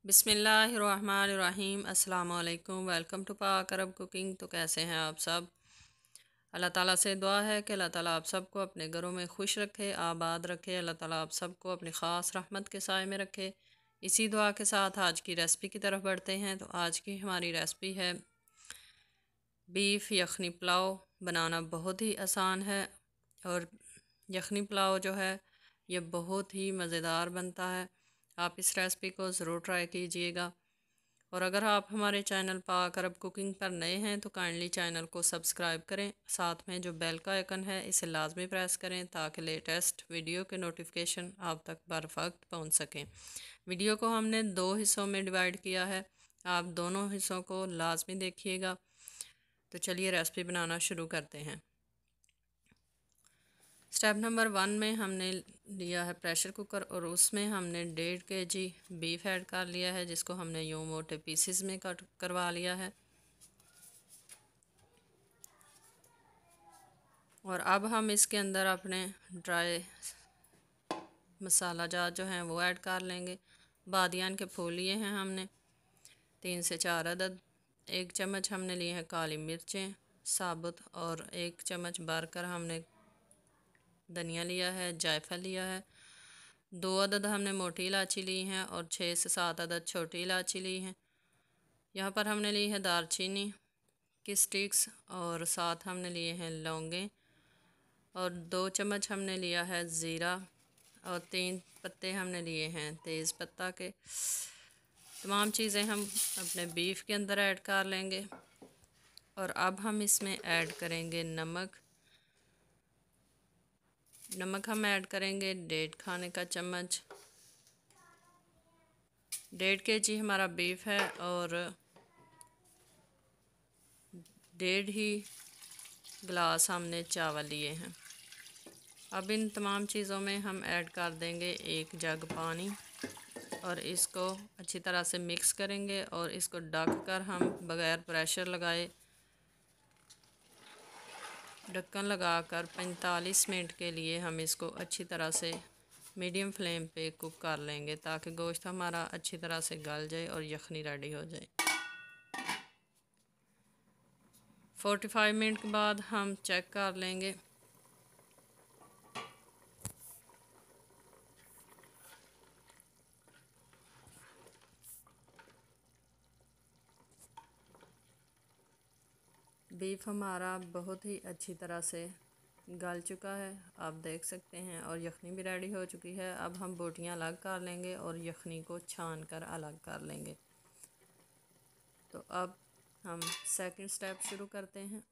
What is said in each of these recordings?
बिस्मिल्लाहिर्रहमानिर्रहीम। अस्सलाम वालेकुम। वेलकम टू पाक अरब कुकिंग। तो कैसे हैं आप सब? अल्लाह ताला से दुआ है कि अल्लाह ताला आप सबको अपने घरों में खुश रखे, आबाद रखे। अल्लाह ताला आप सबको अपनी ख़ास रहमत के साए में रखे। इसी दुआ के साथ आज की रेसिपी की तरफ बढ़ते हैं। तो आज की हमारी रेसिपी है बीफ यखनी पुलाव। बनाना बहुत ही आसान है और यखनी पुलाव जो है ये बहुत ही मज़ेदार बनता है। आप इस रेसिपी को ज़रूर ट्राई कीजिएगा। और अगर आप हमारे चैनल पाक अरब कुकिंग पर नए हैं तो काइंडली चैनल को सब्सक्राइब करें। साथ में जो बेल का आइकन है इसे लाजमी प्रेस करें ताकि लेटेस्ट वीडियो के नोटिफिकेशन आप तक बर वक्त पहुँच सकें। वीडियो को हमने 2 हिस्सों में डिवाइड किया है, आप दोनों हिस्सों को लाजमी देखिएगा। तो चलिए रेसिपी बनाना शुरू करते हैं। स्टेप नंबर 1 में हमने लिया है प्रेशर कुकर और उसमें हमने 1.5 kg बीफ ऐड कर लिया है, जिसको हमने यूँ मोटे पीसेस में कट करवा लिया है। और अब हम इसके अंदर अपने ड्राई मसाला जात जो हैं वो ऐड कर लेंगे। बादियान के फूल लिए हैं हमने 3 से 4 अदद। 1 चम्मच हमने लिए हैं काली मिर्चें साबुत और 1 चम्मच भरकर हमने धनिया लिया है, जायफल लिया है। 2 अदद हमने मोटी इलायची ली हैं और 6 से 7 अदद छोटी इलायची ली हैं। यहाँ पर हमने ली है दालचीनी की स्टिक्स और साथ हमने लिए हैं लौंगे और 2 चम्मच हमने लिया है ज़ीरा और 3 पत्ते हमने लिए हैं तेज़ पत्ता के। तमाम चीज़ें हम अपने बीफ के अंदर ऐड कर लेंगे। और अब हम इसमें ऐड करेंगे नमक हम ऐड करेंगे 1.5 खाने का चम्मच। 1.5 kg हमारा बीफ है और 1.5 ही गिलास हमने चावल लिए हैं। अब इन तमाम चीज़ों में हम ऐड कर देंगे 1 जग पानी और इसको अच्छी तरह से मिक्स करेंगे और इसको ढक कर हम बग़ैर प्रेशर लगाए ढक्कन लगाकर 45 मिनट के लिए हम इसको अच्छी तरह से मीडियम फ्लेम पे कुक कर लेंगे ताकि गोश्त हमारा अच्छी तरह से गल जाए और यखनी रेडी हो जाए। 45 मिनट के बाद हम चेक कर लेंगे। बीफ हमारा बहुत ही अच्छी तरह से गल चुका है, आप देख सकते हैं, और यखनी भी रेडी हो चुकी है। अब हम बोटियां अलग कर लेंगे और यखनी को छान कर अलग कर लेंगे। तो अब हम सेकंड स्टेप शुरू करते हैं।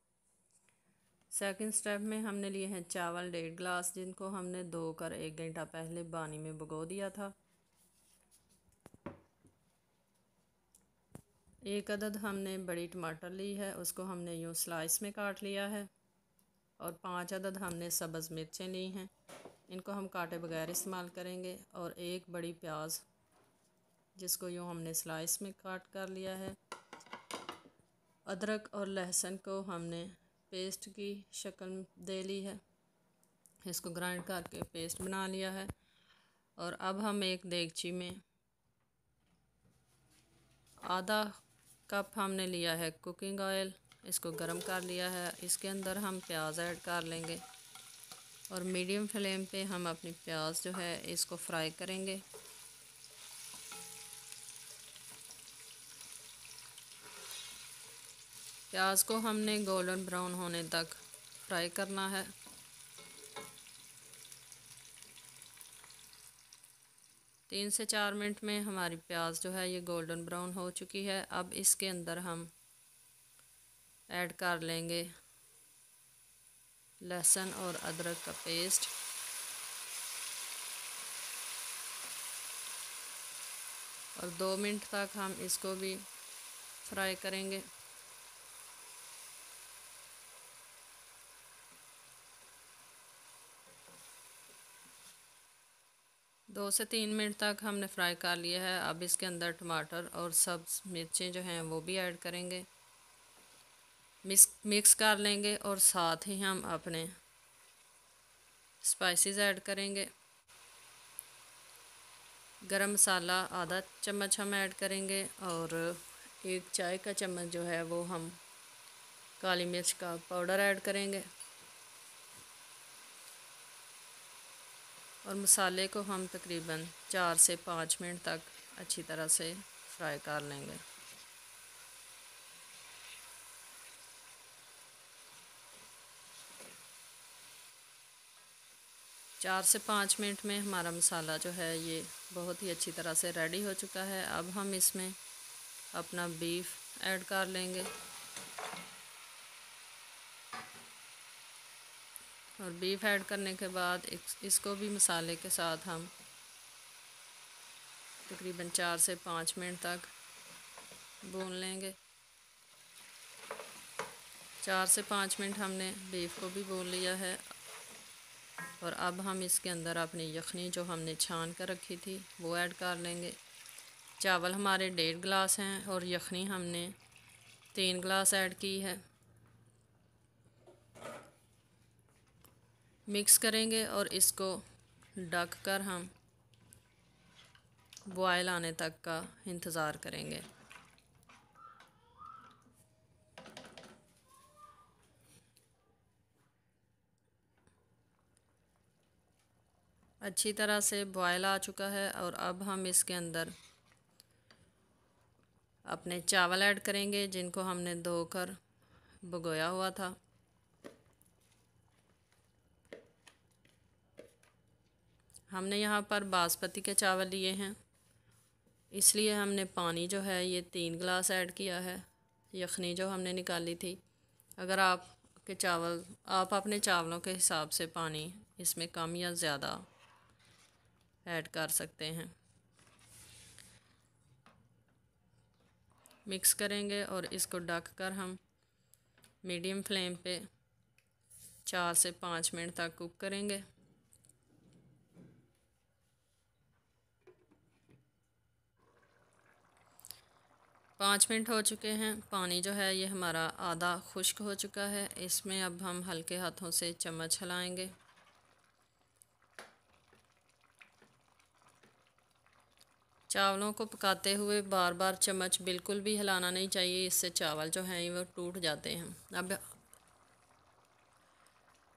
सेकंड स्टेप में हमने लिए हैं चावल 1.5 गिलास, जिनको हमने धो कर 1 घंटा पहले पानी में भिगो दिया था। 1 अदद हमने बड़ी टमाटर ली है, उसको हमने यूँ स्लाइस में काट लिया है। और 5 अदद हमने सब्ज़ मिर्चें ली हैं, इनको हम काटे बगैर इस्तेमाल करेंगे। और 1 बड़ी प्याज जिसको यूँ हमने स्लाइस में काट कर लिया है। अदरक और लहसुन को हमने पेस्ट की शक्ल दे ली है, इसको ग्राइंड करके पेस्ट बना लिया है। और अब हम एक देगची में आधा कप हमने लिया है कुकिंग ऑयल, इसको गर्म कर लिया है। इसके अंदर हम प्याज ऐड कर लेंगे और मीडियम फ्लेम पे हम अपनी प्याज जो है इसको फ्राई करेंगे। प्याज को हमने गोल्डन ब्राउन होने तक फ्राई करना है। तीन से 4 मिनट में हमारी प्याज जो है ये गोल्डन ब्राउन हो चुकी है। अब इसके अंदर हम ऐड कर लेंगे लहसुन और अदरक का पेस्ट और 2 मिनट तक हम इसको भी फ्राई करेंगे। दो से 3 मिनट तक हमने फ्राई कर लिया है। अब इसके अंदर टमाटर और सब्ज़ मिर्चें जो हैं वो भी ऐड करेंगे, मिक्स कर लेंगे और साथ ही हम अपने स्पाइसेस ऐड करेंगे। गरम मसाला आधा चम्मच हम ऐड करेंगे और 1 चाय का चम्मच जो है वो हम काली मिर्च का पाउडर ऐड करेंगे। और मसाले को हम तकरीबन 4 से 5 मिनट तक अच्छी तरह से फ्राई कर लेंगे। 4 से 5 मिनट में हमारा मसाला जो है ये बहुत ही अच्छी तरह से रेडी हो चुका है। अब हम इसमें अपना बीफ ऐड कर लेंगे और बीफ ऐड करने के बाद इसको भी मसाले के साथ हम तकरीबन 4 से 5 मिनट तक भून लेंगे। 4 से 5 मिनट हमने बीफ को भी भून लिया है और अब हम इसके अंदर अपनी यखनी जो हमने छान कर रखी थी वो ऐड कर लेंगे। चावल हमारे 1.5 गिलास हैं और यखनी हमने 3 गिलास ऐड की है। मिक्स करेंगे और इसको ढक कर हम बॉयल आने तक का इंतज़ार करेंगे। अच्छी तरह से बॉयल आ चुका है और अब हम इसके अंदर अपने चावल ऐड करेंगे जिनको हमने धोकर भिगोया हुआ था। हमने यहाँ पर बासमती के चावल लिए हैं, इसलिए हमने पानी जो है ये 3 गिलास ऐड किया है यखनी जो हमने निकाली थी। अगर आप अपने चावलों के हिसाब से पानी इसमें कम या ज़्यादा ऐड कर सकते हैं। मिक्स करेंगे और इसको ढक कर हम मीडियम फ्लेम पे 4 से 5 मिनट तक कुक करेंगे। 5 मिनट हो चुके हैं। पानी जो है ये हमारा आधा खुश्क हो चुका है। इसमें अब हम हल्के हाथों से चम्मच हिलाएंगे। चावलों को पकाते हुए बार बार चम्मच बिल्कुल भी हिलाना नहीं चाहिए, इससे चावल जो हैं वो टूट जाते हैं। अब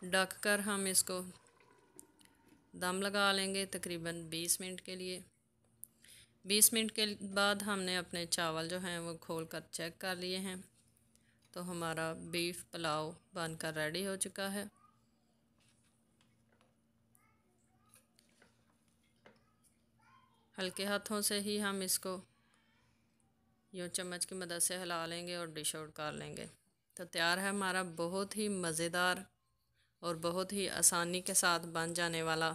ढक कर हम इसको दम लगा लेंगे तकरीबन 20 मिनट के लिए। 20 मिनट के बाद हमने अपने चावल जो हैं वो खोल कर चेक कर लिए हैं, तो हमारा बीफ पुलाव बनकर रेडी हो चुका है। हल्के हाथों से ही हम इसको यूँ चम्मच की मदद से हिला लेंगे और डिश आउट कर लेंगे। तो तैयार है हमारा बहुत ही मज़ेदार और बहुत ही आसानी के साथ बन जाने वाला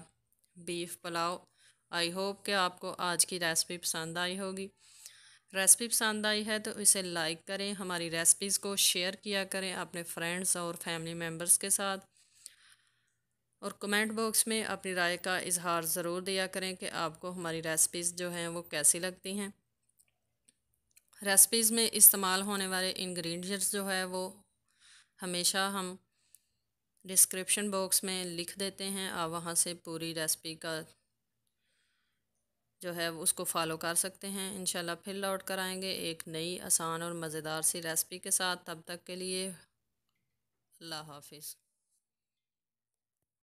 बीफ पुलाव। आई होप कि आपको आज की रेसिपी पसंद आई होगी। रेसिपी पसंद आई है तो इसे लाइक करें, हमारी रेसिपीज़ को शेयर किया करें अपने फ्रेंड्स और फैमिली मेम्बर्स के साथ, और कमेंट बॉक्स में अपनी राय का इजहार ज़रूर दिया करें कि आपको हमारी रेसिपीज़ जो हैं वो कैसी लगती हैं। रेसिपीज़ में इस्तेमाल होने वाले इंग्रेडिएंट्स जो है वो हमेशा हम डिस्क्रिप्शन बॉक्स में लिख देते हैं। आप वहाँ से पूरी रेसिपी का जो है उसको फॉलो कर सकते हैं। इंशाल्लाह फिर लौट कर आएंगे एक नई आसान और मज़ेदार सी रेसिपी के साथ। तब तक के लिए अल्लाह हाफिज़।